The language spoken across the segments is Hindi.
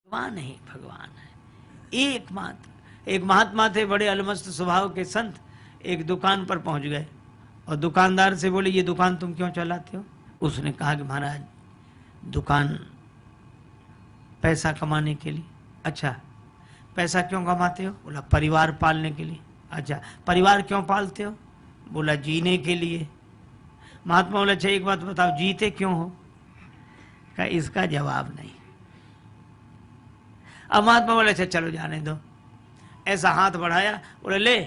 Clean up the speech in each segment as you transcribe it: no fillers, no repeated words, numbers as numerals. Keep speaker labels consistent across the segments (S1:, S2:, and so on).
S1: भगवान ही भगवान है एकमात्र। एक महात्मा थे बड़े अलमस्त स्वभाव के संत, एक दुकान पर पहुंच गए और दुकानदार से बोले ये दुकान तुम क्यों चलाते हो? उसने कहा कि महाराज दुकान पैसा कमाने के लिए। अच्छा पैसा क्यों कमाते हो? बोला परिवार पालने के लिए। अच्छा परिवार क्यों पालते हो? बोला जीने के लिए। महात्मा बोला अच्छा एक बात बताओ जीते क्यों हो? कहा इसका जवाब नहीं। अब महात्मा बोले अच्छा चलो जाने दो। ऐसा हाथ बढ़ाया, बोले ले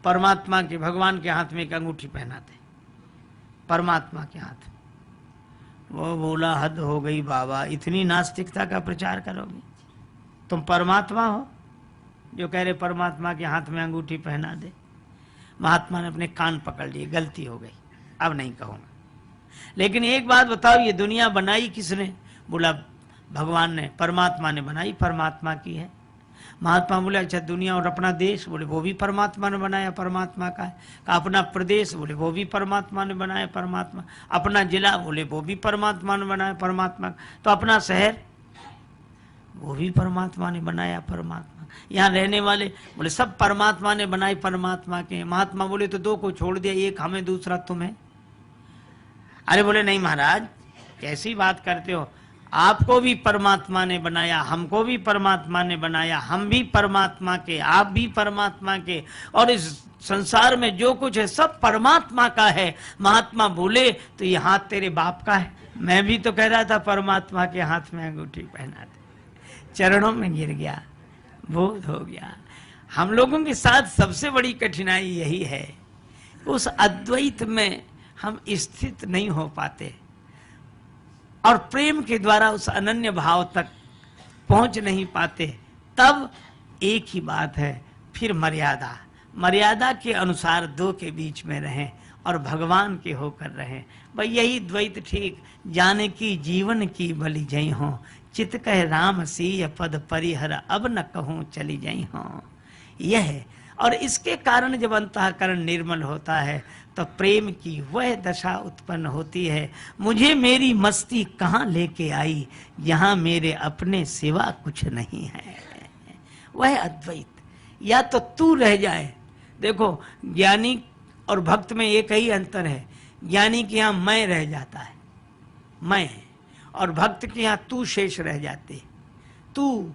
S1: परमात्मा के भगवान के हाथ में एक अंगूठी पहनाते, परमात्मा के हाथ। वो बोला हद हो गई बाबा, इतनी नास्तिकता का प्रचार करोगे? तुम परमात्मा हो जो कह रहे परमात्मा के हाथ में अंगूठी पहना दे? महात्मा ने अपने कान पकड़ लिए, गलती हो गई, अब नहीं कहूंगा। लेकिन एक बात बताओ ये दुनिया बनाई किसने? बोला भगवान ने, परमात्मा ने बनाई, परमात्मा की है। महात्मा बोले अच्छा दुनिया और अपना देश? बोले वो भी परमात्मा ने बनाया, परमात्मा का है। कहा अपना प्रदेश? बोले वो भी परमात्मा ने बनाया, परमात्मा। अपना जिला? बोले वो भी परमात्मा ने बनाया, परमात्मा। तो अपना शहर? वो भी परमात्मा ने बनाया, परमात्मा। यहाँ रहने वाले? बोले सब परमात्मा ने बनाए, परमात्मा के। महात्मा बोले तो दो को छोड़ दिया, एक हमें दूसरा तुम्हें। अरे बोले नहीं महाराज कैसी बात करते हो, आपको भी परमात्मा ने बनाया, हमको भी परमात्मा ने बनाया, हम भी परमात्मा के, आप भी परमात्मा के, और इस संसार में जो कुछ है सब परमात्मा का है। महात्मा बोले तो ये हाथ तेरे बाप का है? मैं भी तो कह रहा था परमात्मा के हाथ में अंगूठी पहना दे। चरणों में गिर गया, बोध हो गया। हम लोगों के साथ सबसे बड़ी कठिनाई यही है, उस अद्वैत में हम स्थित नहीं हो पाते और प्रेम के द्वारा उस अनन्य भाव तक पहुंच नहीं पाते। तब एक ही बात है, फिर मर्यादा, मर्यादा के अनुसार दो के बीच में रहें और भगवान के होकर रहें। भाई यही द्वैत ठीक। जाने की जीवन की बलि जई हो, चित कह राम सीय पद परिहर, अब न कहूँ चली जई हो। यह है। और इसके कारण जब अंतःकरण निर्मल होता है तो प्रेम की वह दशा उत्पन्न होती है। मुझे मेरी मस्ती कहाँ लेके आई, यहाँ मेरे अपने सिवा कुछ नहीं है। वह अद्वैत। या तो तू रह जाए। देखो ज्ञानी और भक्त में एक ही अंतर है, ज्ञानी के यहाँ मैं रह जाता है, मैं, और भक्त के यहाँ तू शेष रह जाते। तू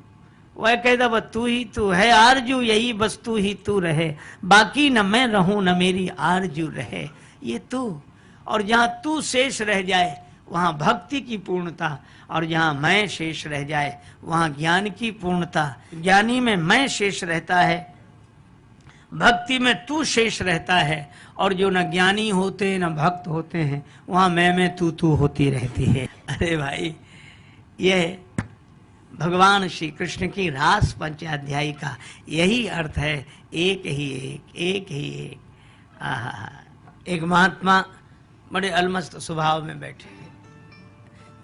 S1: वह कहता बस तू ही तू है आरजू, यही बस तू ही तू रहे, बाकी न मैं रहूं न मेरी आरजू रहे। ये तू। और जहाँ तू शेष रह जाए वहाँ भक्ति की पूर्णता, और जहाँ मैं शेष रह जाए वहाँ ज्ञान की पूर्णता। ज्ञानी में मैं शेष रहता है, भक्ति में तू शेष रहता है, और जो न ज्ञानी होते न भक्त होते हैं वहाँ मैं तू होती रहती है। अरे भाई यह भगवान श्री कृष्ण की रास पंचाध्यायी का यही अर्थ है, एक ही एक, एक ही एक। आहा। एक महात्मा बड़े अलमस्त स्वभाव में बैठे,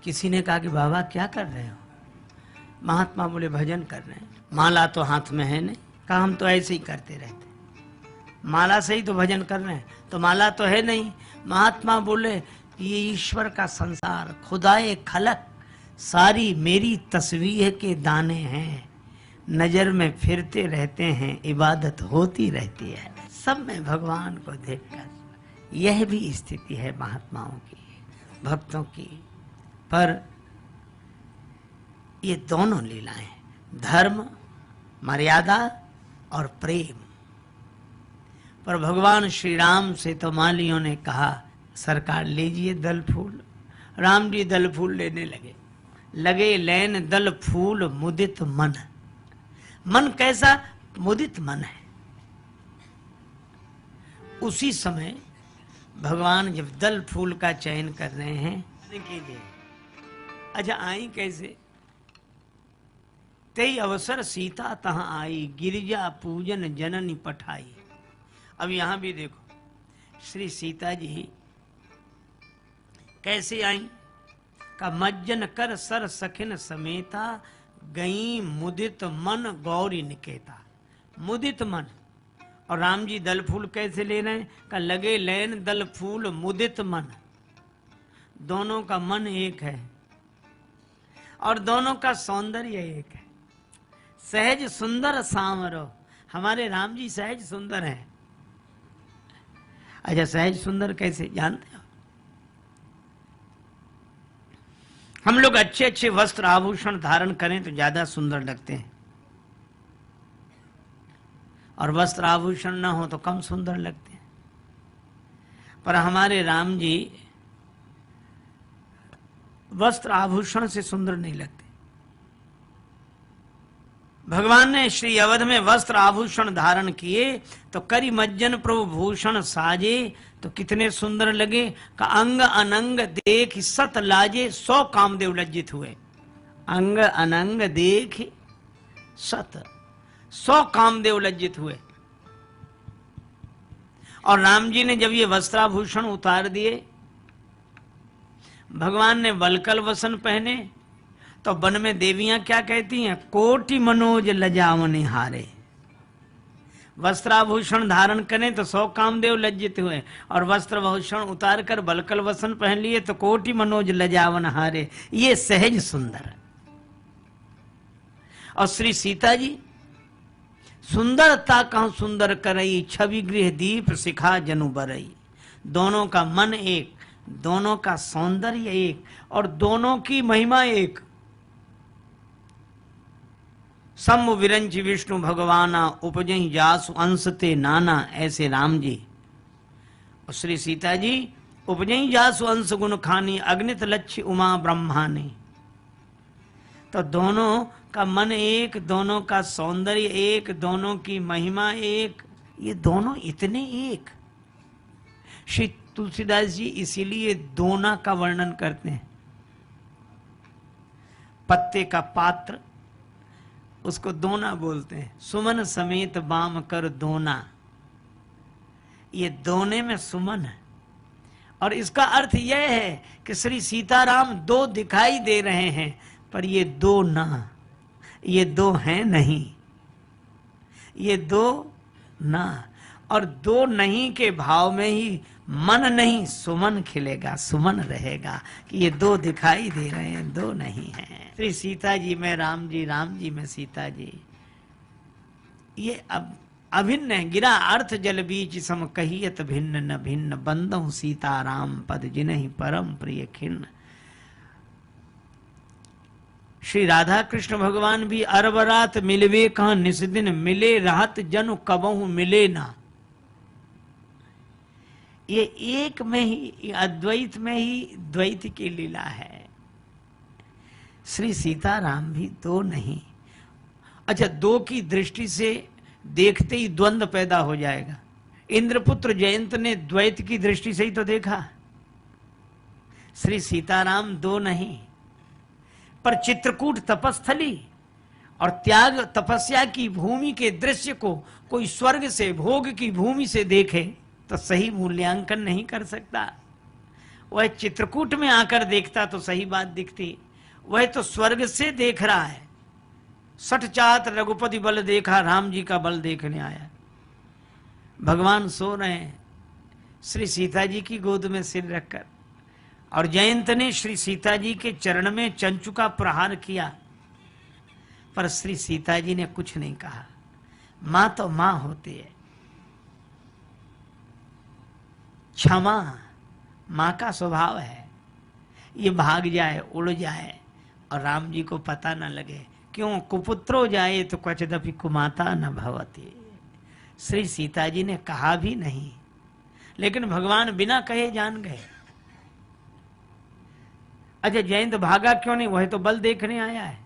S1: किसी ने कहा कि बाबा क्या कर रहे हो? महात्मा बोले भजन कर रहे हैं। माला तो हाथ में है नहीं। कहा हम तो ऐसे ही करते रहते, माला से ही तो भजन कर रहे हैं, तो माला तो है नहीं। महात्मा बोले ये ईश्वर का संसार, खुदाए खलक सारी मेरी तस्वीर के दाने हैं, नजर में फिरते रहते हैं, इबादत होती रहती है। सब में भगवान को देखकर यह भी स्थिति है महात्माओं की, भक्तों की। पर ये दोनों लीलाएं, धर्म, मर्यादा और प्रेम। पर भगवान श्री राम से तो मालियों ने कहा सरकार लीजिए दल फूल। राम जी दल फूल लेने लगे लैन दल फूल मुदित मन। मन कैसा? मुदित मन है। उसी समय भगवान जब दल फूल का चयन कर रहे हैं के लिए, अच्छा आई कैसे? तेई अवसर सीता तहां आई, गिरिजा पूजन जननी पठाई। अब यहां भी देखो श्री सीता जी कैसे आई? का मज्जन कर सर सखिन समेता, गई मुदित मन गौरी निकेता। मुदित मन। और राम जी दल फूल कैसे ले रहे हैं? का लगे लैन दल फूल मुदित मन। दोनों का मन एक है। और दोनों का सौंदर्य एक है। सहज सुंदर सामरो, हमारे राम जी सहज सुंदर हैं। अच्छा, सहज सुंदर कैसे जानते हो? हम लोग अच्छे अच्छे वस्त्र आभूषण धारण करें तो ज्यादा सुंदर लगते हैं, और वस्त्र आभूषण ना हो तो कम सुंदर लगते हैं। पर हमारे राम जी वस्त्र आभूषण से सुंदर नहीं लगते। भगवान ने श्री अवध में वस्त्र आभूषण धारण किए तो करी मज्जन प्रभु भूषण साजे, तो कितने सुंदर लगे। का अंग अनंग देख सत लाजे, 100 कामदेव लज्जित हुए। अंग अनंग देख सत, 100 कामदेव लज्जित हुए। और राम जी ने जब ये वस्त्राभूषण उतार दिए, भगवान ने वलकल वसन पहने, तो वन में देवियां क्या कहती हैं? कोटि मनोज लजावने हारे। वस्त्राभूषण धारण करें तो 100 कामदेव लज्जित हुए, और वस्त्रभूषण उतार कर वलकल वसन पहन लिए तो कोटि मनोज लजावन हारे। ये सहज सुंदर। और श्री सीता जी सुंदरता कहूं सुंदर करई, छवि गृह दीप शिखा जनु बरई। दोनों का मन एक, दोनों का सौंदर्य एक, और दोनों की महिमा एक। सम्मु विरंच विष्णु भगवाना, उपजहि जासु अंश ते नाना। ऐसे राम जी और श्री सीता जी उपजहि जासु अंश गुण खानी, अग्नित लक्ष्य उमा ब्रह्मानी। तो दोनों का मन एक, दोनों का सौंदर्य एक, दोनों की महिमा एक, ये दोनों इतने एक। श्री तुलसीदास जी इसीलिए दोना का वर्णन करते हैं। पत्ते का पात्र, उसको दोना बोलते हैं। सुमन समेत बाम कर दोना, ये दोने में सुमन है। और इसका अर्थ यह है कि श्री सीताराम दो दिखाई दे रहे हैं, पर ये दो ना, ये दो हैं नहीं, ये दो ना। और दो नहीं के भाव में ही मन नहीं सुमन खिलेगा, सुमन रहेगा कि ये दो दिखाई दे रहे हैं, दो नहीं हैं। श्री सीता जी में राम जी, राम जी में सीता जी, ये अब अभिन्न है। गिरा अर्थ जल बीच सम कहियत भिन्न न भिन्न, बंदौ सीताराम पद जिन्हि परम प्रिय खिन्न। श्री राधा कृष्ण भगवान भी अरबरात मिलवे कहाँ, निस दिन मिले रहत जनु कबहु मिले ना। ये एक में ही, अद्वैत में ही द्वैत की लीला है। श्री सीताराम भी दो नहीं। अच्छा, दो की दृष्टि से देखते ही द्वंद्व पैदा हो जाएगा। इंद्रपुत्र जयंत ने द्वैत की दृष्टि से ही तो देखा। श्री सीताराम दो नहीं। पर चित्रकूट तपस्थली और त्याग तपस्या की भूमि के दृश्य को कोई स्वर्ग से, भोग की भूमि से देखे तो सही मूल्यांकन नहीं कर सकता। वह चित्रकूट में आकर देखता तो सही बात दिखती। वह तो स्वर्ग से देख रहा है। सठ चाहत रघुपति बल देखा, राम जी का बल देखने आया। भगवान सो रहे हैं श्री सीता जी की गोद में सिर रखकर, और जयंत ने श्री सीता जी के चरण में चंचु का प्रहार किया, पर श्री सीता जी ने कुछ नहीं कहा। मां तो मां होती है। क्षमा मां का स्वभाव है। ये भाग जाए, उड़ जाए और राम जी को पता न लगे। क्यों? कुपुत्रो जाए तो क्वचिदपि कुमाता न भवति। श्री सीता जी ने कहा भी नहीं, लेकिन भगवान बिना कहे जान गए। अच्छा, जयंत भागा क्यों नहीं? वह तो बल देखने आया है।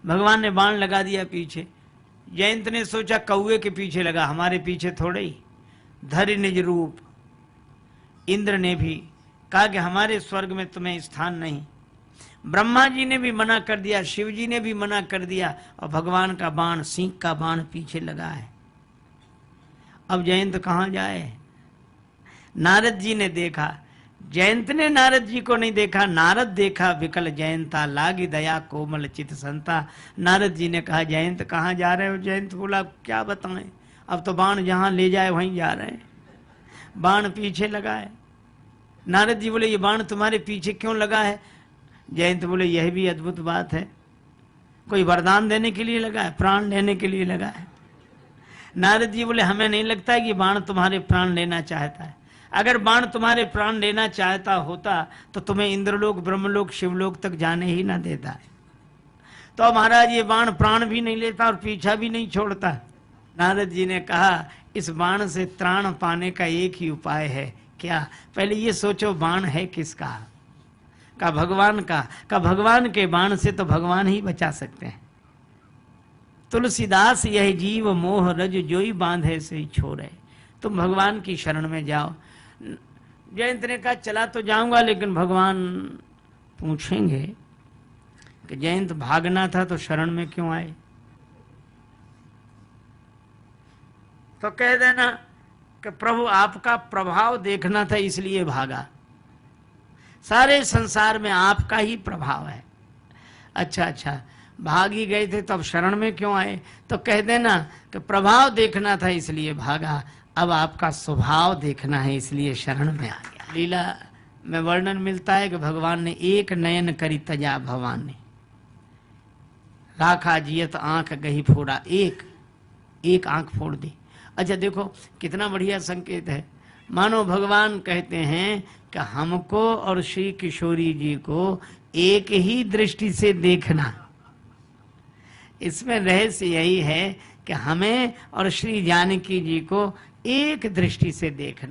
S1: भगवान ने बाण लगा दिया पीछे। जयंत ने सोचा कौवे के पीछे लगा, हमारे पीछे थोड़े ही। धरि निज रूप। इंद्र ने भी कहा कि हमारे स्वर्ग में तुम्हें स्थान नहीं। ब्रह्मा जी ने भी मना कर दिया, शिव जी ने भी मना कर दिया, और भगवान का बाण, सिंह का बाण पीछे लगा है। अब जयंत कहां जाए? नारद जी ने देखा। जयंत ने नारद जी को नहीं देखा, नारद देखा विकल जयंता, लागी दया कोमल चित संता। नारद जी ने कहा जयंत कहाँ जा रहे हो? जयंत बोला क्या बताएं, अब तो बाण जहां ले जाए वहीं जा रहे हैं। बाण पीछे लगा है। नारद जी बोले ये बाण तुम्हारे पीछे क्यों लगा है? जयंत बोले यह भी अद्भुत बात है, कोई वरदान देने के लिए लगा है, प्राण लेने के लिए लगा है। नारद जी बोले हमें नहीं लगता है कि बाण तुम्हारे प्राण लेना चाहता है। अगर बाण तुम्हारे प्राण लेना चाहता होता तो तुम्हें इंद्रलोक, ब्रह्मलोक, शिवलोक तक जाने ही ना देता है। तो महाराज ये बाण प्राण भी नहीं लेता और पीछा भी नहीं छोड़ता। नारद जी ने कहा इस बाण से त्राण पाने का एक ही उपाय है। क्या? पहले ये सोचो बाण है किसका? का भगवान का भगवान के बाण से तो भगवान ही बचा सकते हैं। तुलसीदास यह जीव मोह रज जोई बांधे से छोड़े। तुम भगवान की शरण में जाओ। जयंत ने कहा चला तो जाऊंगा, लेकिन भगवान पूछेंगे कि जयंत भागना था तो शरण में क्यों आए? तो कह देना कि प्रभु आपका प्रभाव देखना था इसलिए भागा। सारे संसार में आपका ही प्रभाव है। अच्छा, भाग ही गए थे तो अब शरण में क्यों आए? तो कह देना कि प्रभाव देखना था इसलिए भागा, अब आपका स्वभाव देखना है इसलिए शरण में आ गया। लीला में वर्णन मिलता है कि भगवान ने एक नयन करी तजा भगवान ने राखा जियत आंख गही फोड़ा, एक आंख फोड़ दी। अच्छा देखो कितना बढ़िया संकेत है। मानो भगवान कहते हैं कि हमको और श्री किशोरी जी को एक ही दृष्टि से देखना। इसमें रहस्य यही है कि हमें और श्री जानकी जी को एक दृष्टि से देखना।